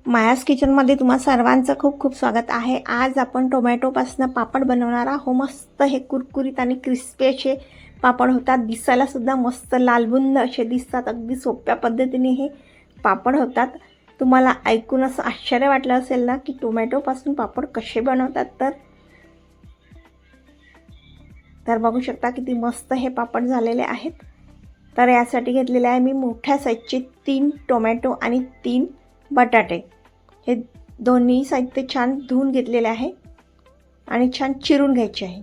मायास किचनमध्ये तुम्हा सर्वांचं खूप खूप स्वागत आहे। आज आपण टोमॅटोपासून पापड बनवणार आहोत। मस्त हे कुरकुरीत आणि क्रिस्पी असे पापड होतात। दिसायला सुद्धा मस्त लालबुंद असे दिसतात। अगदी सोप्या पद्धतीने हे पापड होतात। तुम्हाला ऐकून असं आश्चर्य वाटलं असेल ना की टोमॅटोपासून पापड कसे बनवतात। तर बघू शकता किती मस्त हे पापड झालेले आहेत। तर यासाठी घेतलेले आहे मी मोठ्या साईजचे 3 टोमॅटो आणि 3 बटाटे। हे दोन्ही साहित्य छान धुवून घेतलेले आहे आणि छान चिरून घ्यायचे आहे।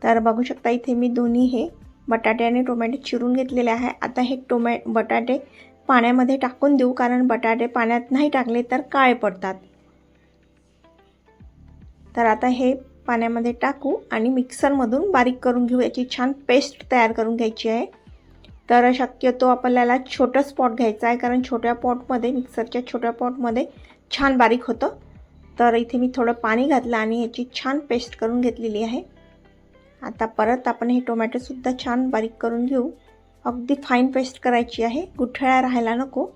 तर बघू शकता इथे मी दोन्ही हे बटाटे आणि टोमॅटो चिरून घेतलेले आहे। आता हे बटाटे पाण्यामध्ये टाकून देऊ, कारण बटाटे पाण्यात नाही टाकले तर काळे पडतात। तर आता हे पाण्यामध्ये टाकू आणि मिक्सरमधून बारीक करून घेऊ। याची छान पेस्ट तयार करून घ्यायची आहे। तर शक्यतो आपल्याला छोटं स्पॉट घ्यायचं आहे, कारण छोट्या पॉटमध्ये मिक्सरच्या छोट्या पॉटमध्ये छान बारीक होतं। तर इथे मी थोडं पाणी घातलं आणि याची छान पेस्ट करून घेतलेली आहे। आता परत आपण हे टोमॅटो सुद्धा छान बारीक करून घेऊ। अगदी फाईन पेस्ट करायची आहे, गुठळ्या राहायला नको।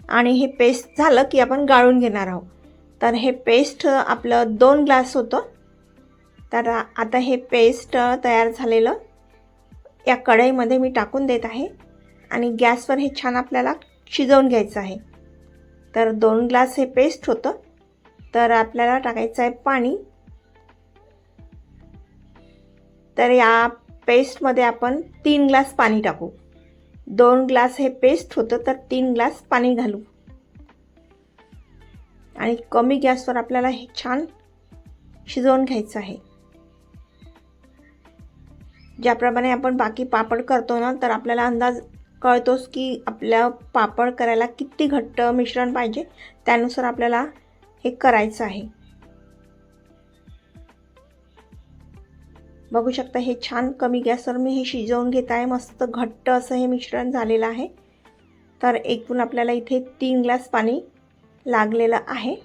आणि हे पेस्ट झालं की आपण गाळून घेणार आहोत। तर हे पेस्ट आपलं 2 ग्लास होतं। तर आता हे पेस्ट तयार झालेलं या कढईमध्ये मी टाकून देत आहे आणि गॅसवर हे छान आपल्याला शिजवून घ्यायचं आहे। तर 2 ग्लास हे पेस्ट होतं। तर आपल्याला टाकायचं आहे पाणी। तर या पेस्टमध्ये आपण 3 ग्लास पाणी टाकू। 2 ग्लास हे पेस्ट होतं तर 3 ग्लास पाणी घालू आणि कमी गॅसवर आपल्याला हे छान शिजवून घ्यायचं आहे। ज्याप्रमाणे आपण बाकी पापड करतो ना, तर आपल्याला अंदाज कळतोच की आपल्या पापड करायला किती घट्ट मिश्रण पाहिजे, त्यानुसार आपल्याला हे करायचं आहे। बघू शकता हे छान कमी गॅसवर मी हे शिजवून घेत आहे। मस्त घट्ट असं हे मिश्रण झालेलं आहे। तर एकूण आपल्याला इथे 3 ग्लास पाणी लागलेलं आहे।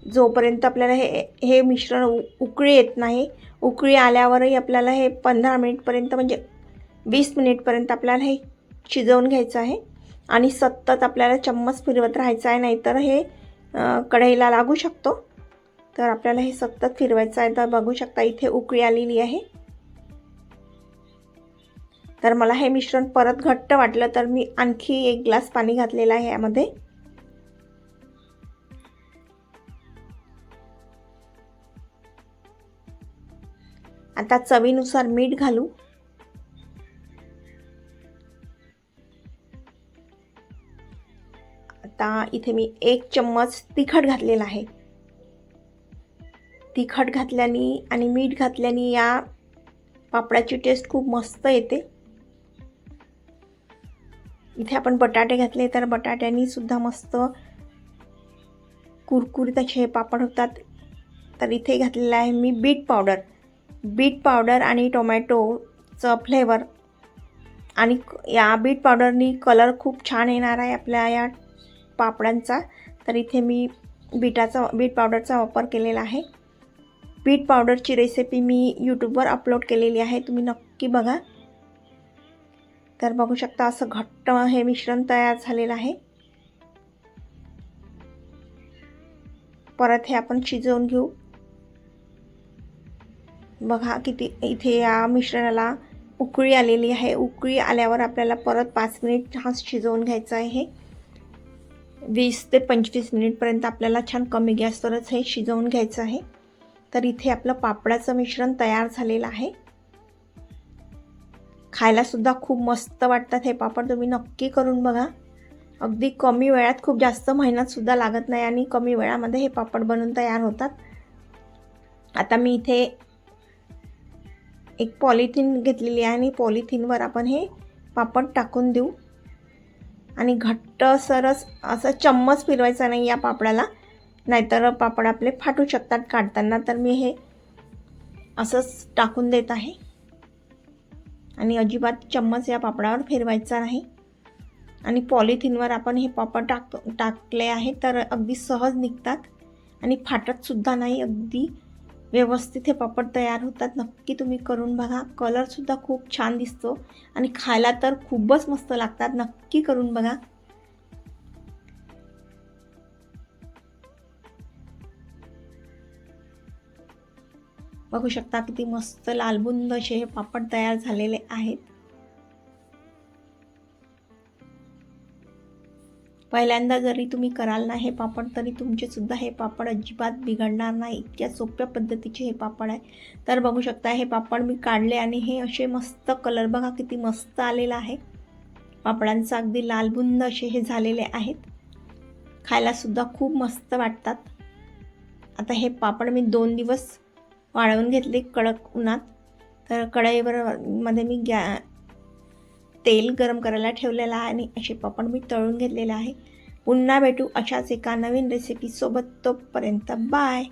जोपर्यंत आपल्याला हे मिश्रण उकळी येत नाही, उकळी आल्यावरही आपल्याला हे 15 मिनिटपर्यंत म्हणजे 20 मिनिटपर्यंत आपल्याला हे शिजवून घ्यायचं आहे आणि सतत आपल्याला चम्मच फिरवत राहायचं आहे, नाहीतर हे कढईला लागू शकतो। तर आपल्याला हे सतत फिरवायचं आहे। तर बघू शकता इथे उकळी आलेली आहे। तर मला हे मिश्रण परत घट्ट वाटलं तर मी आणखी 1 ग्लास पाणी घातलेलं आहे यामध्ये। आता चवीनुसार मीठ घालू। आता इथे मी 1 चम्मच तिखट घातलेला आहे। तिखट घातल्याने आणि मीठ घातल्याने या पापडाची टेस्ट खूप मस्त येते। इथे आपण बटाटे घातले तर बटाट्यांनी सुद्धा मस्त कुरकुरीत असे पापड होतात। तर इथे घातलेलं आहे मी बीट पावडर आणि टोमॅटोचं फ्लेवर, आणि या बीट पावडरनी कलर खूप छान येणार आहे आपल्या या पापडांचा। तर इथे मी बीट पावडरचा वापर केलेला आहे। बीट पावडरची रेसिपी मी यूट्यूबवर अपलोड केलेली आहे, तुम्ही नक्की बघा। तर बघू शकता असं घट्ट हे मिश्रण तयार झालेलं आहे। परत हे आपण शिजवून घेऊ। बघा किती इथे या मिश्रणाला उकळी आलेली आहे। उकळी आल्यावर आपल्याला परत 5 मिनिट हा शिजवून घ्यायचं आहे। 20 ते 25 मिनिटपर्यंत आपल्याला छान कमी गॅसवरच हे शिजवून घ्यायचं आहे। तर इथे आपलं पापडाचं मिश्रण तयार झालेलं आहे। खायला सुद्धा खूप मस्त वाटतात हे पापड, तुम्ही नक्की करून बघा। अगदी कमी वेळात, खूप जास्त मेहनत सुद्धा लागत नाही आणि कमी वेळामध्ये हे पापड बनून तयार होतात। आता मी इथे एक पॉलिथिन घेतलेली आहे आणि पॉलिथिनवर आपण हे पापड टाकून देऊ आणि घट्ट सरस असं चम्मच फिरवायचा नाही या पापडाला, नाहीतर पापड आपले फाटू शकतात काढताना। तर मी हे असंच टाकून देत आहे आणि अजिबात चम्मच या पापडावर फिरवायचा नाही। आणि पॉलिथिनवर आपण हे पापड टाकले आहे तर अगदी सहज निघतात आणि फाटत सुद्धा नाही, अगदी व्यवस्थित हे पापड तयार होतात. नक्की तुम्ही करून बघा. कलरसुद्धा खूप छान दिसतो आणि खायला तर खूपच मस्त लागतात. नक्की करून बघा. बघू शकता किती मस्त लालबुंद असे हे पापड तयार झालेले आहेत. पहिल्यांदा जरी तुम्ही कराल ना हे पापड तरी तुमचे सुद्धा हे पापड अजिबात बिघडणार नाही. इतक्या सोप्या पद्धतीचे हे पापड आहे. तर बघू शकता हे पापड मी काढले आणि हे असे मस्त कलर बघा किती मस्त आलेला आहे. पापडांचा अगदी लालबुंद असे हे झालेले आहेत. खायला सुद्धा खूप मस्त वाटतात. आता हे पापड मी 2 दिवस वाळवून घेतले कडक उन्हात. तर कढईमध्ये मी तेल गरम करायला ठेवलेलं आहे आणि असे पापड मी तळून घेतलेले आहे. पुन्हा भेटू अशाच एका नवीन रेसिपीसोबत. तोपर्यंत बाय.